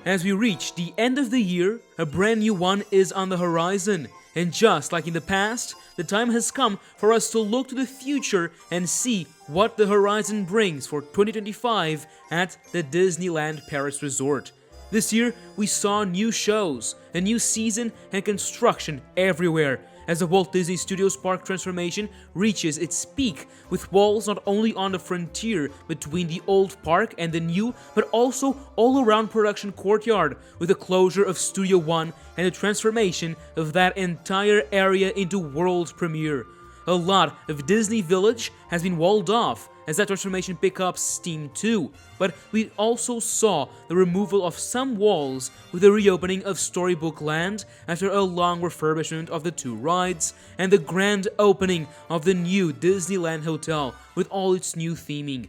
As we reach the end of the year, a brand new one is on the horizon. And just like in the past, the time has come for us to look to the future and see what the horizon brings for 2025 at the Disneyland Paris Resort. This year, we saw new shows, a new season, and construction everywhere, as the Walt Disney Studios Park transformation reaches its peak, with walls not only on the frontier between the old park and the new, but also all around production courtyard, with the closure of Studio One and the transformation of that entire area into world premiere. A lot of Disney Village has been walled off as that transformation picks up steam too, but we also saw the removal of some walls with the reopening of Storybook Land after a long refurbishment of the two rides, and the grand opening of the new Disneyland Hotel with all its new theming.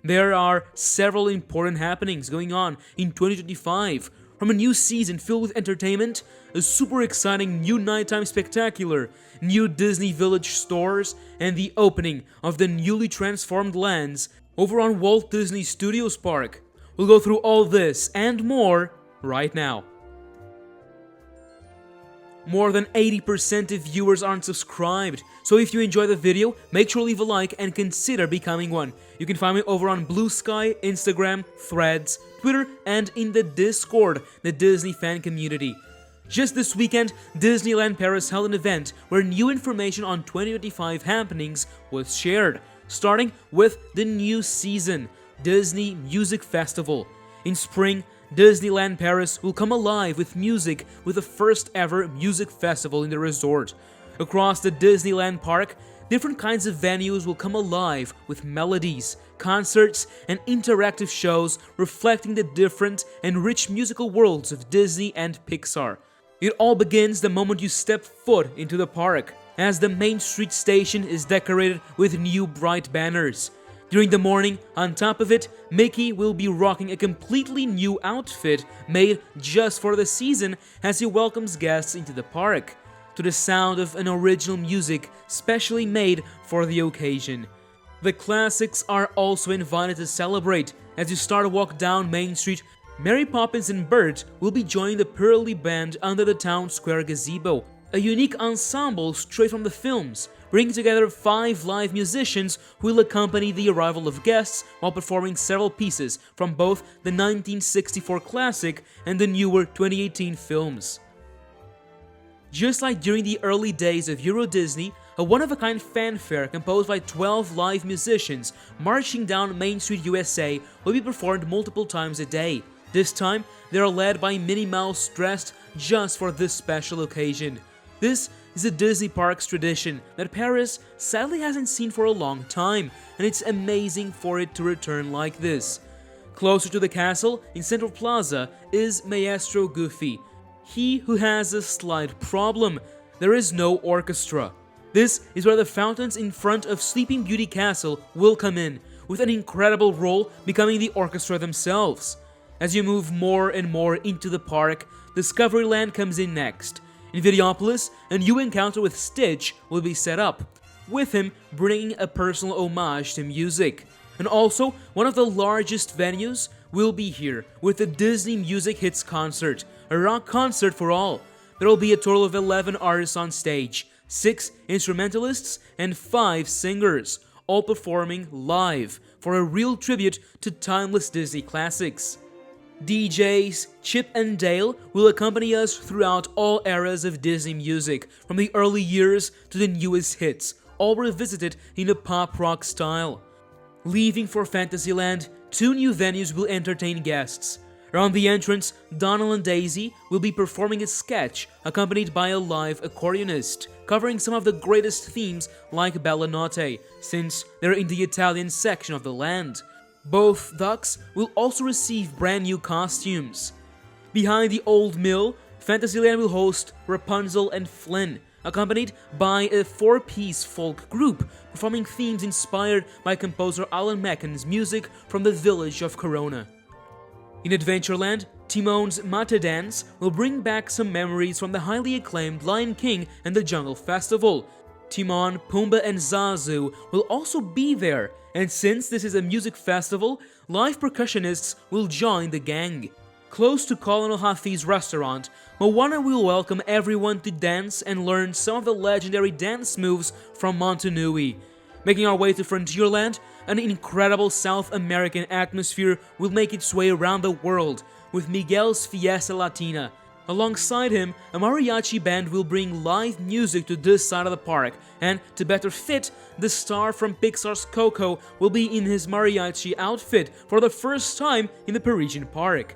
There are several important happenings going on in 2025, from a new season filled with entertainment, a super exciting new nighttime spectacular, new Disney Village stores, and the opening of the newly transformed lands over on Walt Disney Studios Park. We'll go through all this and more right now. More than 80% of viewers aren't subscribed, so if you enjoy the video, make sure to leave a like and consider becoming one. You can find me over on Blue Sky, Instagram, Threads, Twitter, and in the Discord, the Disney fan community. Just this weekend, Disneyland Paris held an event where new information on 2025 happenings was shared, starting with the new season, Disney Music Festival. In spring, Disneyland Paris will come alive with music with the first ever music festival in the resort. Across the Disneyland park, different kinds of venues will come alive with melodies, concerts, and interactive shows reflecting the different and rich musical worlds of Disney and Pixar. It all begins the moment you step foot into the park, as the Main Street station is decorated with new bright banners. During the morning, on top of it, Mickey will be rocking a completely new outfit made just for the season as he welcomes guests into the park, to the sound of an original music specially made for the occasion. The classics are also invited to celebrate. As you start to walk down Main Street, Mary Poppins and Bert will be joining the Pearly Band under the town square gazebo, a unique ensemble straight from the films, bringing together 5 live musicians who will accompany the arrival of guests while performing several pieces from both the 1964 classic and the newer 2018 films. Just like during the early days of Euro Disney, a one-of-a-kind fanfare composed by 12 live musicians marching down Main Street, USA will be performed multiple times a day. This time, they are led by Minnie Mouse dressed just for this special occasion. This is a Disney Parks tradition that Paris sadly hasn't seen for a long time, and it's amazing for it to return like this. Closer to the castle, in Central Plaza, is Maestro Goofy. He who has a slight problem: there is no orchestra. This is where the fountains in front of Sleeping Beauty Castle will come in, with an incredible role becoming the orchestra themselves. As you move more and more into the park, Discoveryland comes in next. In Videopolis, a new encounter with Stitch will be set up, with him bringing a personal homage to music. And also, one of the largest venues will be here with the Disney Music Hits Concert, a rock concert for all. There will be a total of 11 artists on stage, 6 instrumentalists, and 5 singers, all performing live for a real tribute to timeless Disney classics. DJs Chip and Dale will accompany us throughout all eras of Disney music, from the early years to the newest hits, all revisited in a pop rock style. Leaving for Fantasyland, 2 new venues will entertain guests. Around the entrance, Donald and Daisy will be performing a sketch accompanied by a live accordionist, covering some of the greatest themes like Bella Notte, since they're in the Italian section of the land. Both ducks will also receive brand new costumes. Behind the old mill, Fantasyland will host Rapunzel and Flynn, accompanied by a 4-piece folk group performing themes inspired by composer Alan Menken's music from the village of Corona. In Adventureland, Timon's Mata Dance will bring back some memories from the highly acclaimed Lion King and the Jungle Festival, Timon, Pumbaa, and Zazu will also be there, and since this is a music festival, live percussionists will join the gang. Close to Colonel Hafi's restaurant, Moana will welcome everyone to dance and learn some of the legendary dance moves from Montanui. Making our way to Frontierland, an incredible South American atmosphere will make its way around the world with Miguel's Fiesta Latina. Alongside him, a mariachi band will bring live music to this side of the park, and to better fit, the star from Pixar's Coco will be in his mariachi outfit for the first time in the Parisian park.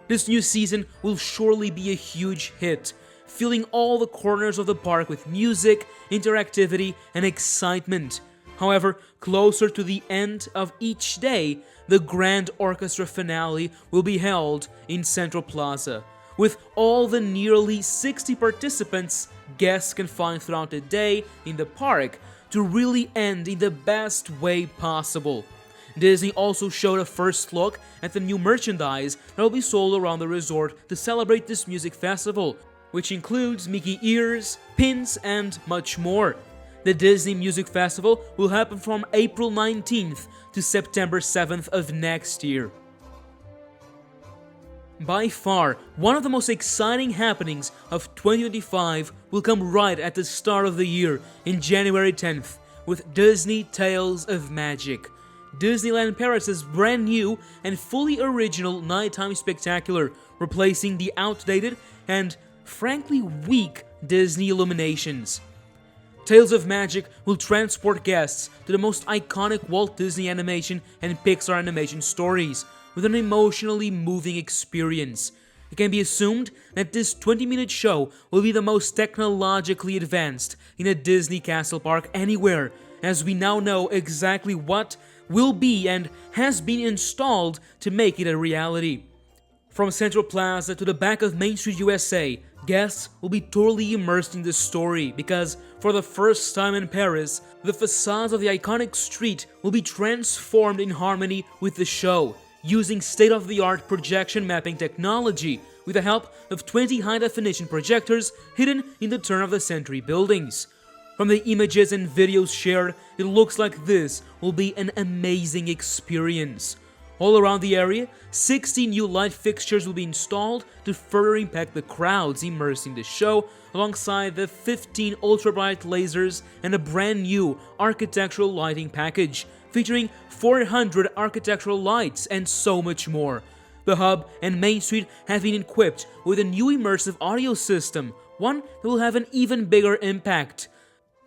This new season will surely be a huge hit, filling all the corners of the park with music, interactivity, and excitement. However, closer to the end of each day, the grand orchestra finale will be held in Central Plaza. With all the nearly 60 participants guests can find throughout the day in the park to really end in the best way possible. Disney also showed a first look at the new merchandise that will be sold around the resort to celebrate this music festival, which includes Mickey ears, pins, and much more. The Disney Music Festival will happen from April 19th to September 7th of next year. By far, one of the most exciting happenings of 2025 will come right at the start of the year, in January 10th, with Disney Tales of Magic. Disneyland Paris' brand new and fully original nighttime spectacular, replacing the outdated and frankly weak Disney illuminations. Tales of Magic will transport guests to the most iconic Walt Disney animation and Pixar animation stories, with an emotionally moving experience. It can be assumed that this 20-minute show will be the most technologically advanced in a Disney castle park anywhere, as we now know exactly what will be and has been installed to make it a reality. From Central Plaza to the back of Main Street USA, guests will be totally immersed in the story because, for the first time in Paris, the facades of the iconic street will be transformed in harmony with the show, using state-of-the-art projection mapping technology with the help of 20 high-definition projectors hidden in the turn-of-the-century buildings. From the images and videos shared, it looks like this will be an amazing experience. All around the area, 60 new light fixtures will be installed to further impact the crowds immersed in the show, alongside the 15 ultra-bright lasers and a brand new architectural lighting package, featuring 400 architectural lights and so much more. The Hub and Main Street have been equipped with a new immersive audio system, one that will have an even bigger impact.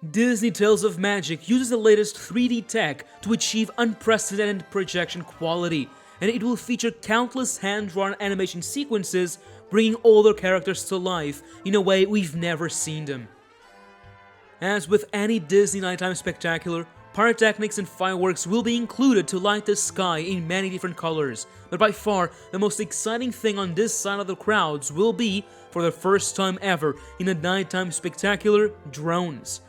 Disney Tales of Magic uses the latest 3D tech to achieve unprecedented projection quality, and it will feature countless hand-drawn animation sequences, bringing older characters to life in a way we've never seen them. As with any Disney nighttime spectacular, pyrotechnics and fireworks will be included to light the sky in many different colors, but by far the most exciting thing on this side of the crowds will be, for the first time ever in a nighttime spectacular, drones.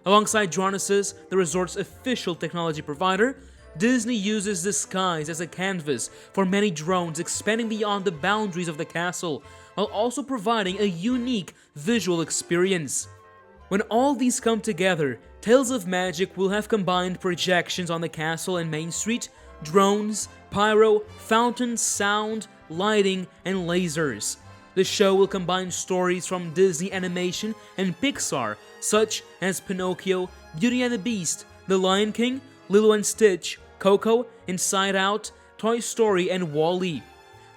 Alongside Dronesses, the resort's official technology provider, Disney uses the skies as a canvas for many drones expanding beyond the boundaries of the castle, while also providing a unique visual experience. When all these come together, Tales of Magic will have combined projections on the castle and Main Street, drones, pyro, fountains, sound, lighting, and lasers. The show will combine stories from Disney Animation and Pixar, such as Pinocchio, Beauty and the Beast, The Lion King, Lilo and Stitch, Coco, Inside Out, Toy Story, and Wall-E.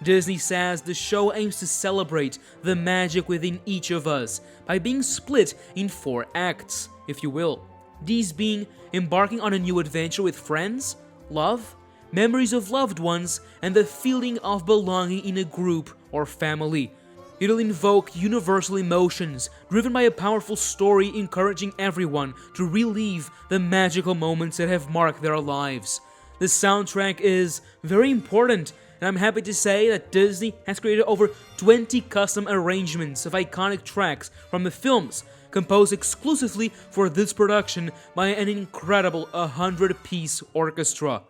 Disney says the show aims to celebrate the magic within each of us by being split in 4 acts, if you will. These being embarking on a new adventure with friends, love, memories of loved ones, and the feeling of belonging in a group or family. It'll invoke universal emotions, driven by a powerful story encouraging everyone to relive the magical moments that have marked their lives. The soundtrack is very important, and I'm happy to say that Disney has created over 20 custom arrangements of iconic tracks from the films, composed exclusively for this production by an incredible 100-piece orchestra.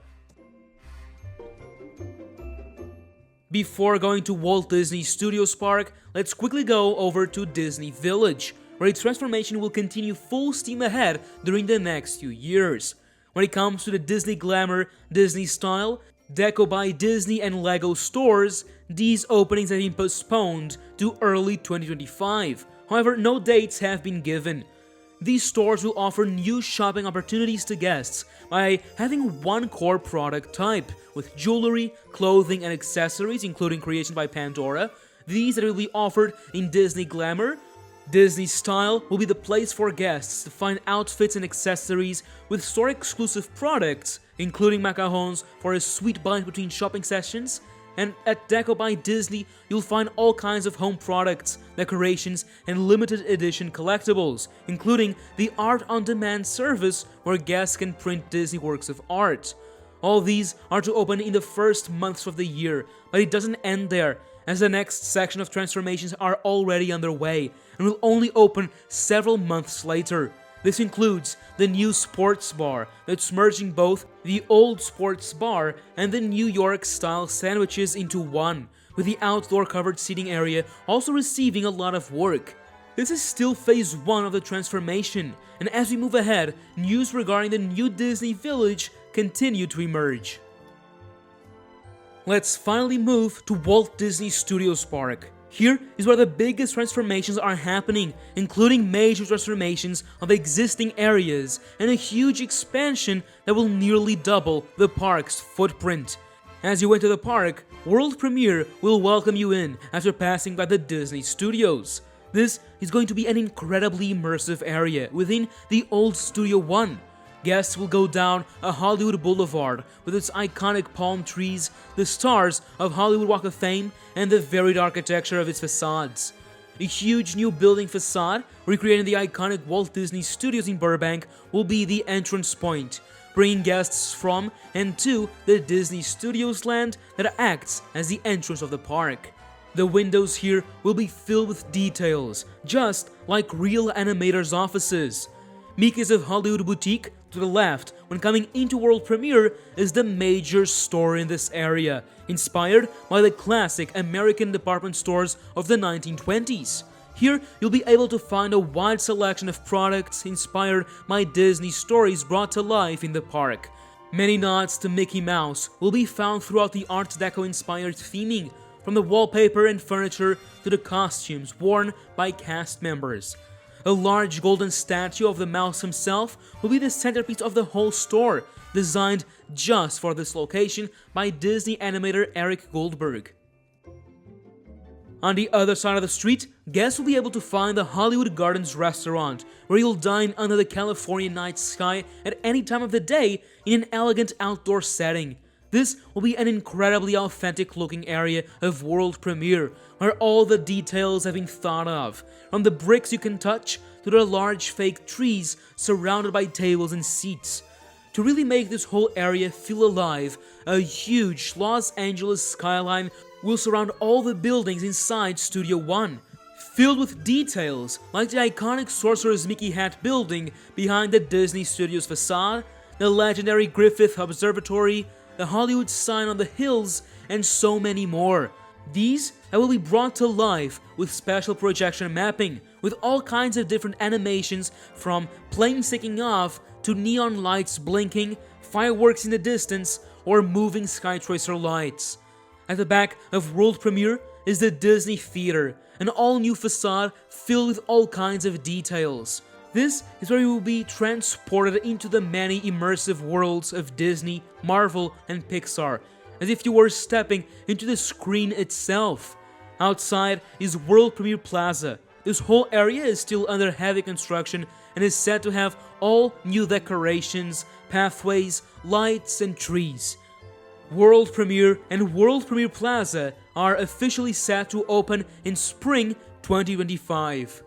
Before going to Walt Disney Studios Park, let's quickly go over to Disney Village, where its transformation will continue full steam ahead during the next few years. When it comes to the Disney Glamour, Disney Style, Deco by Disney and Lego stores, these openings have been postponed to early 2025. However, no dates have been given. These stores will offer new shopping opportunities to guests by having one core product type, with jewelry, clothing, and accessories, including creations by Pandora. These that will be offered in Disney Glamour. Disney Style will be the place for guests to find outfits and accessories with store-exclusive products, including macarons for a sweet bite between shopping sessions. And at Deco by Disney, you'll find all kinds of home products, decorations, and limited edition collectibles, including the Art on Demand service where guests can print Disney works of art. All these are to open in the first months of the year, but it doesn't end there, as the next section of transformations are already underway and will only open several months later. This includes the new sports bar that's merging both the old sports bar and the New York-style sandwiches into one, with the outdoor covered seating area also receiving a lot of work. This is still phase 1 of the transformation, and as we move ahead, news regarding the new Disney Village continue to emerge. Let's finally move to Walt Disney Studios Park. Here is where the biggest transformations are happening, including major transformations of existing areas and a huge expansion that will nearly double the park's footprint. As you enter the park, World Premiere will welcome you in after passing by the Disney Studios. This is going to be an incredibly immersive area within the old Studio One. Guests will go down a Hollywood boulevard with its iconic palm trees, the stars of Hollywood Walk of Fame, and the varied architecture of its facades. A huge new building facade, recreating the iconic Walt Disney Studios in Burbank, will be the entrance point, bringing guests from and to the Disney Studios land that acts as the entrance of the park. The windows here will be filled with details, just like real animators' offices. Mickey's of Hollywood Boutique, to the left, when coming into World Premiere, is the major store in this area, inspired by the classic American department stores of the 1920s. Here, you'll be able to find a wide selection of products inspired by Disney stories brought to life in the park. Many nods to Mickey Mouse will be found throughout the Art Deco-inspired theming, from the wallpaper and furniture to the costumes worn by cast members. A large golden statue of the mouse himself will be the centerpiece of the whole store, designed just for this location by Disney animator Eric Goldberg. On the other side of the street, guests will be able to find the Hollywood Gardens restaurant, where you'll dine under the California night sky at any time of the day in an elegant outdoor setting. This will be an incredibly authentic looking area of World Premiere, where all the details have been thought of, from the bricks you can touch to the large fake trees surrounded by tables and seats. To really make this whole area feel alive, a huge Los Angeles skyline will surround all the buildings inside Studio One, filled with details like the iconic Sorcerer's Mickey hat building behind the Disney Studios facade, the legendary Griffith Observatory, the Hollywood sign on the hills, and so many more. These will be brought to life with special projection mapping, with all kinds of different animations, from planes taking off to neon lights blinking, fireworks in the distance, or moving Skytracer lights. At the back of World Premiere is the Disney Theater, an all-new facade filled with all kinds of details. This is where you will be transported into the many immersive worlds of Disney, Marvel, and Pixar, as if you were stepping into the screen itself. Outside is World Premiere Plaza. This whole area is still under heavy construction and is said to have all new decorations, pathways, lights, and trees. World Premiere and World Premiere Plaza are officially set to open in spring 2025.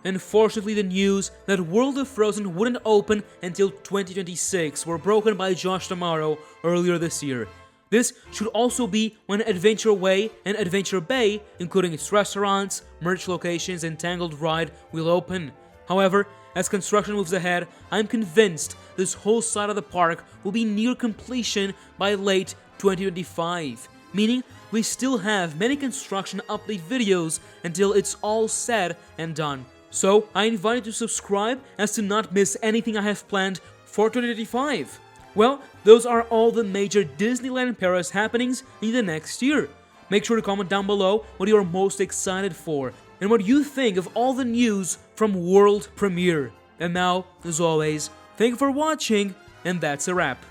Unfortunately, the news that World of Frozen wouldn't open until 2026 were broken by Josh D'Amaro earlier this year. This should also be when Adventure Way and Adventure Bay, including its restaurants, merch locations, and Tangled Ride, will open. However, as construction moves ahead, I'm convinced this whole side of the park will be near completion by late 2025. meaning we still have many construction update videos until it's all said and done. So I invite you to subscribe as to not miss anything I have planned for 2025. Well, those are all the major Disneyland Paris happenings in the next year. Make sure to comment down below what you are most excited for and what you think of all the news from World Premiere. And now, as always, thank you for watching, and that's a wrap.